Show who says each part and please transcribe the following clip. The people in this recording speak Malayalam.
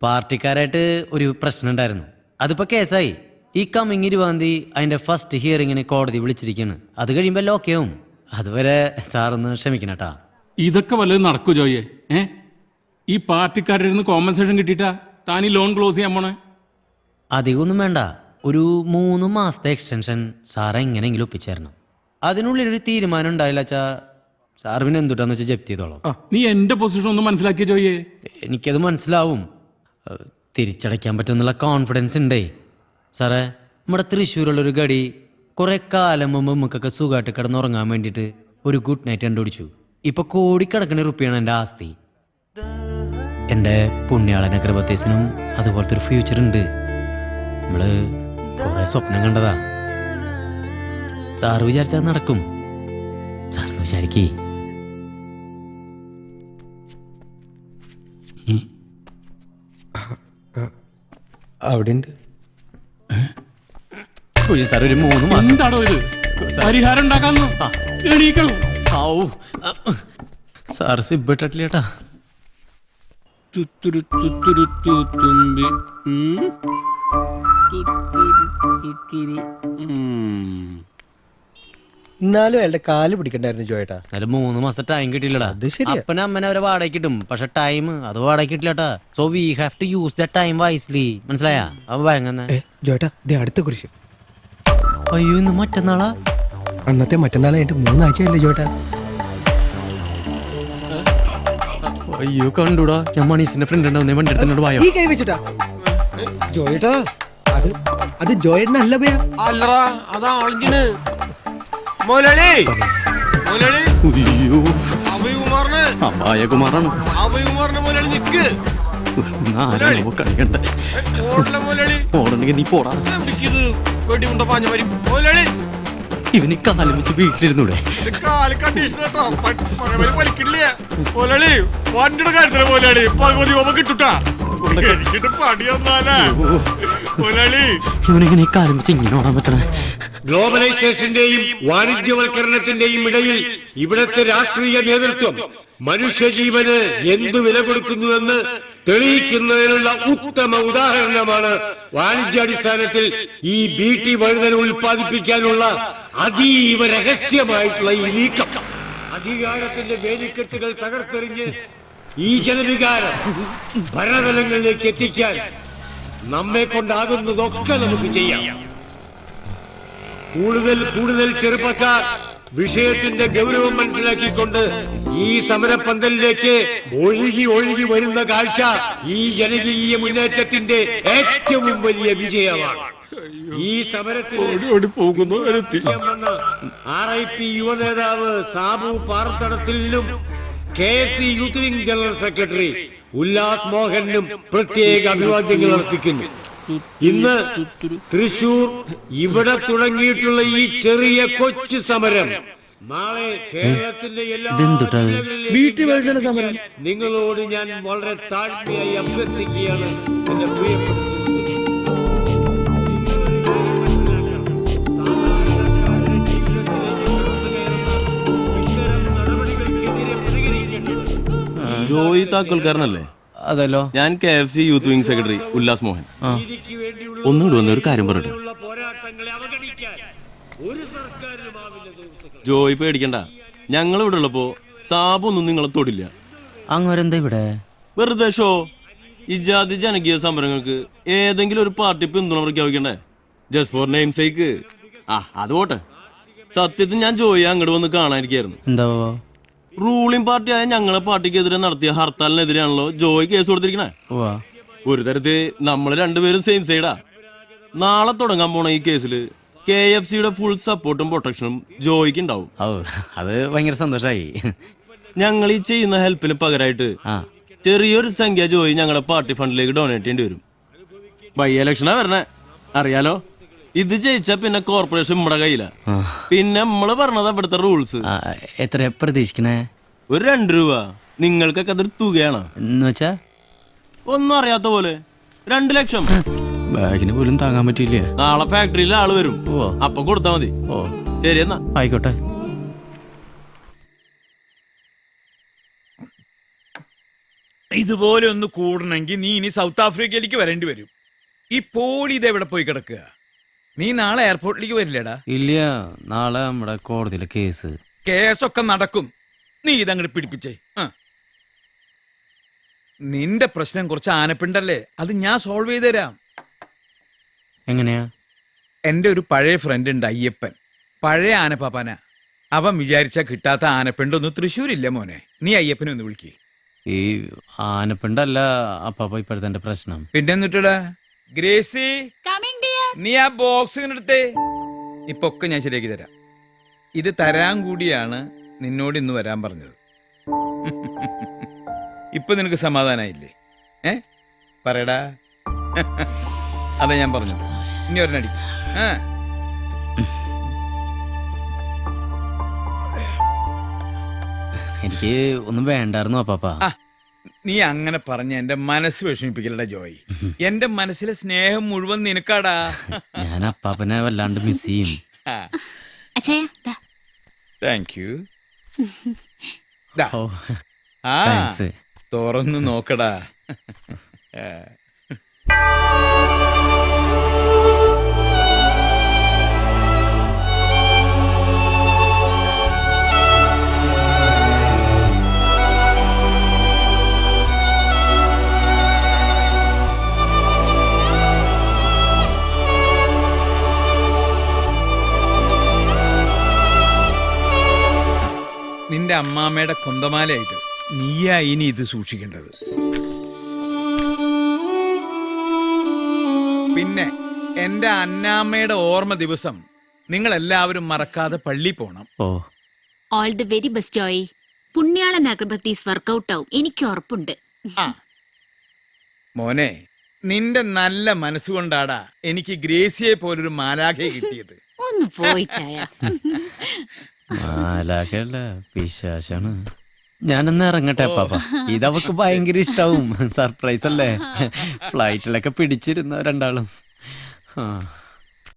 Speaker 1: പാർട്ടിക്കാരായിട്ട് ഒരു പ്രശ്നം ഉണ്ടായിരുന്നു. അതിപ്പോ കേസായി. ഈ കമ്മിങ് 20-ാം തീയതി അതിന്റെ ഫസ്റ്റ് ഹിയറിങ്ങിന് കോടതി വിളിച്ചിരിക്കുന്നു. അത് കഴിയുമ്പോൾ ലോക്കയാവും. അതുവരെ സാറൊന്ന് ക്ഷമിക്കണട്ടാ.
Speaker 2: ഇതൊക്കെ വല്ലതും നടക്കൂ ജോയെ? ഈ പാർട്ടിക്കാരുടെ നിന്ന് കോമ്പൻസേഷൻ കിട്ടിയിട്ടാ താൻ ഈ ലോൺ ക്ലോസ് ചെയ്യാൻ പോണേ?
Speaker 1: അധികമൊന്നും വേണ്ട, ഒരു 3 മാസത്തെ എക്സ്റ്റൻഷൻ സാറ് എങ്ങനെയെങ്കിലും ഒപ്പിച്ചേരണം. അതിനുള്ളിലൊരു തീരുമാനം ഉണ്ടായില്ല വെച്ചാ സാർ പിന്നെ എന്തുട്ടാന്ന് വെച്ചാൽ ജപ്തി ചെയ്തോളാം.
Speaker 2: നീ എന്റെ പൊസിഷൻ ഒന്ന് മനസ്സിലാക്കിയ ജോയെ?
Speaker 1: എനിക്കത് മനസ്സിലാവും. തിരിച്ചടയ്ക്കാൻ പറ്റുമെന്നുള്ള കോൺഫിഡൻസ് ഉണ്ടേ സാറേ. നമ്മുടെ തൃശ്ശൂരുള്ളൊരു ഗടി കുറെ കാലം മുമ്പ് നമുക്കൊക്കെ സുഖമായിട്ട് കിടന്നുറങ്ങാൻ വേണ്ടിയിട്ട് ഒരു ഗുഡ് നൈറ്റ് കണ്ടുപിടിച്ചു. ഇപ്പൊ കോടിക്കണക്കിന് റുപ്യാണ് എൻ്റെ ആസ്തി. എൻ്റെ പുണ്യാളന കൃപത്തേസിനും അതുപോലത്തെ ഒരു ഫ്യൂച്ചർ ഉണ്ട്. നമ്മള് കുറെ സ്വപ്നം കണ്ടതാ. സാറ് വിചാരിച്ചാൽ നടക്കും. സാറിന് വിചാരിക്കേ.
Speaker 3: അവിടെ
Speaker 1: സാർ ഒരു 3 മാസം
Speaker 2: എന്താണോ ഇത്? പരിഹാരം ഉണ്ടാക്കാന്നോ? എണീക്കണം.
Speaker 1: സാർ സിബിട്ടല്ലേട്ടാ.
Speaker 3: തുമ്പി എന്നാലും അയാളുടെ കാല് പിടിക്കണ്ടായിരുന്നു ജോയേട്ടാ.
Speaker 1: എന്നാലും 3 മാസത്തെ ടൈം കിട്ടില്ലടാ.
Speaker 3: അത് ശരിയാ.
Speaker 1: അപ്പനെ അമ്മനെ അവരെ വാടകയ്ക്ക് കിട്ടും, പക്ഷെ ടൈം അത് വാടകയ്ക്ക് കിട്ടില്ലട്ടാ. So we have to use the time wisely. മനസ്സിലായാ? അപ്പൊ ഭയങ്കര
Speaker 3: ജോയേട്ടാ ദേ അടുത്ത കുറിച്ച്.
Speaker 1: അയ്യോ ഇന്ന് മറ്റന്നാളാ?
Speaker 3: അന്നത്തെ മറ്റന്നാളെ 3 ആഴ്ചയല്ലേ ജോയേട്ടാ?
Speaker 1: അയ്യോ കണ്ടൂടാ, ഞാൻ മണീസിന്റെ ഫ്രണ്ട് ഉണ്ടാവുന്നേ. വണ്ടി എടുത്തോണ്ട് പോയോ?
Speaker 3: ഈ കൈ വെച്ചിട്ടാ ജോയേട്ടാ? അത് ജോയേട്ടനല്ല ബേ.
Speaker 4: അല്ലടാ അതാ ആളിഞ്ഞിന്. മൊലളി മൊലളി
Speaker 1: അയ്യോ
Speaker 4: അഭയകുമാറിന്
Speaker 1: അപായകുമാറാണ്.
Speaker 4: അഭയകുമാറിന് മൊലളി നിക്ക്.
Speaker 1: കളിക്കണ്ടേ?
Speaker 4: ഓടല മൊലളി.
Speaker 1: ഓടണെങ്കിൽ നീ പോടാ.
Speaker 4: ഇത് വെടിമുണ്ട പാഞ്ഞ വരും. മൊലളി
Speaker 1: ഇവന് കാലം വെച്ച് വീട്ടിലിരുന്നൂടെ?
Speaker 4: കാല് കണ്ടീഷൻ കേട്ടോ. വലിക്കില്ലേ മൊലളി? വണ്ടിയുടെ കാര്യത്തില് മൊലളി പകുതി ഓമ കിട്ടുട്ടാ. പടി വന്നാലാ മൊലളി.
Speaker 1: ഇവനെങ്ങനെ കാലം വെച്ച് ഇങ്ങനെ ഓടാൻ പറ്റണേ?
Speaker 5: ഗ്ലോബലൈസേഷന്റെയും വാണിജ്യവൽക്കരണത്തിന്റെയും ഇടയിൽ ഇവിടത്തെ രാഷ്ട്രീയ നേതൃത്വം മനുഷ്യജീവന് എന്തു വില കൊടുക്കുന്നുവെന്ന് തെളിയിക്കുന്നതിനുള്ള ഉത്തമ ഉദാഹരണമാണ് വാണിജ്യാടിസ്ഥാനത്തിൽ ഈ BT വഴുതന ഉൽപ്പാദിപ്പിക്കാനുള്ള അതീവ രഹസ്യമായിട്ടുള്ള ഈ നീക്കം. അധികാരത്തിന്റെ വേലിക്കെട്ടുകൾ തകർത്തെറിഞ്ഞ് ഈ ജനവികാരം ഭരണതലങ്ങളിലേക്ക് എത്തിക്കാൻ നമ്മെ കൊണ്ടാകുന്നതൊക്കെ നമുക്ക് ചെയ്യാം. കൂടുതൽ ചെറുപ്പക്കാർ വിഷയത്തിന്റെ ഗൗരവം മനസ്സിലാക്കിക്കൊണ്ട് ഈ സമരപന്തലിലേക്ക് ഒഴുകി വരുന്ന കാഴ്ച ഈ ജനകീയ മുന്നേറ്റത്തിന്റെ ഏറ്റവും വലിയ വിജയമാണ്. ഈ സമരത്തിൽ RIP യുവനേതാവ് സാബു പാറത്തടത്തിലും KFC youth wing general secretary Ullas മോഹനും പ്രത്യേക അഭിവാദ്യങ്ങൾ അർപ്പിക്കുന്നു. ഇന്ന് തൃശൂർ ഇവിടെ തുടങ്ങിയിട്ടുള്ള ഈ ചെറിയ കൊച്ചു സമരം നാളെ കേരളത്തിന്റെ എല്ലാ സമരം നിങ്ങളോട് ഞാൻ വളരെ താഴ്മയായി അഭ്യർത്ഥിക്കുകയാണ്. എന്റെ പ്രിയപ്പെട്ട
Speaker 6: ജോയി താക്കോൽക്കാരനല്ലേ?
Speaker 1: അതല്ലോ.
Speaker 6: ഞാൻ KFC youth wing secretary Ullas Mohan. ഒന്നുകൂടി വന്ന ഒരു കാര്യം പറയട്ടെ. ജോയി പേടിക്കണ്ട, ഞങ്ങൾ ഇവിടെ ഉള്ളപ്പോ സാബൊന്നും നിങ്ങളെ തൊടില്ല.
Speaker 1: അങ്ങോരെന്താ ഇവിടെ?
Speaker 6: വെറുതെ ഷോ. ഇജാതി ജനകീയ സമരങ്ങൾക്ക് ഏതെങ്കിലും ഒരു പാർട്ടി പിന്തുണ പ്രഖ്യാപിക്കണ്ടേ? Just for name sake. അത് പോട്ടെ. സത്യത്തിൽ ഞാൻ ജോയി അങ്ങോട്ട് വന്ന് കാണാനിരിക്കായിരുന്നു.
Speaker 1: എന്താ?
Speaker 6: റൂളിംഗ് പാർട്ടിയായ ഞങ്ങളെ പാർട്ടിക്കെതിരെ നടത്തിയ ഹർത്താലിനെതിരെയാണല്ലോ ജോയി കേസ് കൊടുത്തിരിക്കണേ. ഒരു തരത്തിൽ നമ്മള് രണ്ടുപേരും സെയിം സൈഡാ. നാളെ തുടങ്ങാൻ പോണ ഈ കേസിൽ KFCയുടെ ഫുൾ സപ്പോർട്ടും പ്രൊട്ടക്ഷനും ജോയിക്ക് ഉണ്ടാവും.
Speaker 1: അത് ഭയങ്കര സന്തോഷായി.
Speaker 6: ഞങ്ങൾ ഈ ചെയ്യുന്ന ഹെൽപ്പിന് പകരമായിട്ട് ചെറിയൊരു സംഖ്യ ജോയി ഞങ്ങളുടെ പാർട്ടി ഫണ്ടിലേക്ക് ഡൊണേറ്റ് ചെയ്യേണ്ടി വരും. ബൈ ഇലക്ഷനാ വരണേ, അറിയാലോ. ഇത് ജയിച്ചാ പിന്നെ കോർപ്പറേഷൻ നമ്മുടെ കയ്യില. പിന്നെ നമ്മള് പറഞ്ഞത് അവിടുത്തെ റൂൾസ്.
Speaker 1: എത്ര പ്രതീക്ഷിക്കണേ?
Speaker 6: ഒരു 2 രൂപ. നിങ്ങൾക്കൊക്കെ അതൊരു തുകയാണ്
Speaker 1: എന്ന് വെച്ചാ?
Speaker 6: ഒന്നും അറിയാത്ത പോലെ 2 ലക്ഷം.
Speaker 1: ബാഗിന് പോലും താങ്ങാൻ പറ്റില്ല.
Speaker 6: നാളെ ഫാക്ടറിയിൽ ആള് വരും, അപ്പൊ കൊടുത്താ മതി. ശരി എന്നാ
Speaker 1: ആയിക്കോട്ടെ.
Speaker 4: ഇതുപോലെ ഒന്ന് കൂടണമെങ്കിൽ നീ ഇനി സൗത്ത് ആഫ്രിക്കയിലേക്ക് വരേണ്ടി വരും. ഈ പോളി ഇത് എവിടെ പോയി കിടക്കുക? നീ നാളെ എയർപോർട്ടിലേക്ക് വരില്ലേടാ?
Speaker 1: ഇല്ല, നാളെ നമ്മുടെ കോടതിയിലെ കേസ്.
Speaker 4: കേസൊക്കെ നടക്കും. നീ ഇതങ്ങോട്ട് പിടിപ്പിച്ചേ. നിന്റെ പ്രശ്നം കുറച്ച് ആനപ്പിണ്ടല്ലേ, അത് ഞാൻ സോൾവ് ചെയ്ത് തരാം.
Speaker 1: എങ്ങനെയാ?
Speaker 4: എൻ്റെ ഒരു പഴയ ഫ്രണ്ട് ഉണ്ട്, അയ്യപ്പൻ. പഴയ ആനപ്പാപ്പാന. അവൻ വിചാരിച്ചാ കിട്ടാത്ത ആനപ്പിണ്ടൊന്നും തൃശ്ശൂരില്ല മോനെ. നീ അയ്യപ്പനെ ഒന്ന് വിളിക്ക്.
Speaker 1: ഈ ആനപ്പിണ്ടല്ല അപ്പാപ്പ ഇപ്പോഴത്തെ എന്റെ പ്രശ്നം.
Speaker 4: പിന്നെ എന്നിട്ടാ ഗ്രേസി, നീ ആ ബോക്സ് എടുത്തേ. ഇപ്പൊ ഒക്കെ ഞാൻ ശരിയാക്കി തരാം. ഇത് തരാൻ കൂടിയാണ് നിന്നോട് ഇന്ന് വരാൻ പറഞ്ഞത്. ഇപ്പൊ നിനക്ക് സമാധാനായില്ലേ? പറയടാ. അതാ ഞാൻ പറഞ്ഞത്. ഇനി ഒരെണ്ണടി.
Speaker 1: എനിക്ക് ഒന്നും വേണ്ടായിരുന്നു അപ്പാപ്പ.
Speaker 4: നീ അങ്ങനെ പറഞ്ഞ എന്റെ മനസ്സ് വിഷമിപ്പിക്കലടാ ജോയ്. എന്റെ മനസ്സിലെ സ്നേഹം മുഴുവൻ നിനക്കാടാ.
Speaker 1: ഞാൻ അപ്പാപ്പനെ വല്ലാണ്ട് മിസ് ചെയ്യും.
Speaker 4: Thank you.
Speaker 1: ഓ, താങ്ക്സ്.
Speaker 4: തുറന്നു നോക്കടാ. നിന്റെ അമ്മാമ്മയുടെ കൊന്തമാലയായത്. നീയാ ഇനി ഇത് സൂക്ഷിക്കേണ്ടത്. പിന്നെ എന്റെ അന്നാമ്മയുടെ ഓർമ്മ ദിവസം നിങ്ങൾ എല്ലാവരും മറക്കാതെ പള്ളി പോണം.
Speaker 1: Oh,
Speaker 7: all the very best Joy. പുണ്യാളൻ അഗർബത്തീസ് വർക്കൗട്ട് ആവും, എനിക്ക് ഉറപ്പുണ്ട്.
Speaker 4: മോനെ, നിന്റെ നല്ല മനസ്സുകൊണ്ടാടാ എനിക്ക് ഗ്രേസിയെ പോലൊരു മാലാഖയെ കിട്ടിയത്.
Speaker 7: ഒന്ന് പോയി ചായ.
Speaker 1: മാലാഖയല്ല, പിശാചാണ്. ഞാനൊന്ന് ഇറങ്ങട്ടെ അപ്പാപ്പ. ഇതവക്ക് ഭയങ്കര ഇഷ്ടാവും. സർപ്രൈസ് അല്ലേ? ഫ്ലൈറ്റിലൊക്കെ പിടിച്ചിരുന്ന രണ്ടാളും.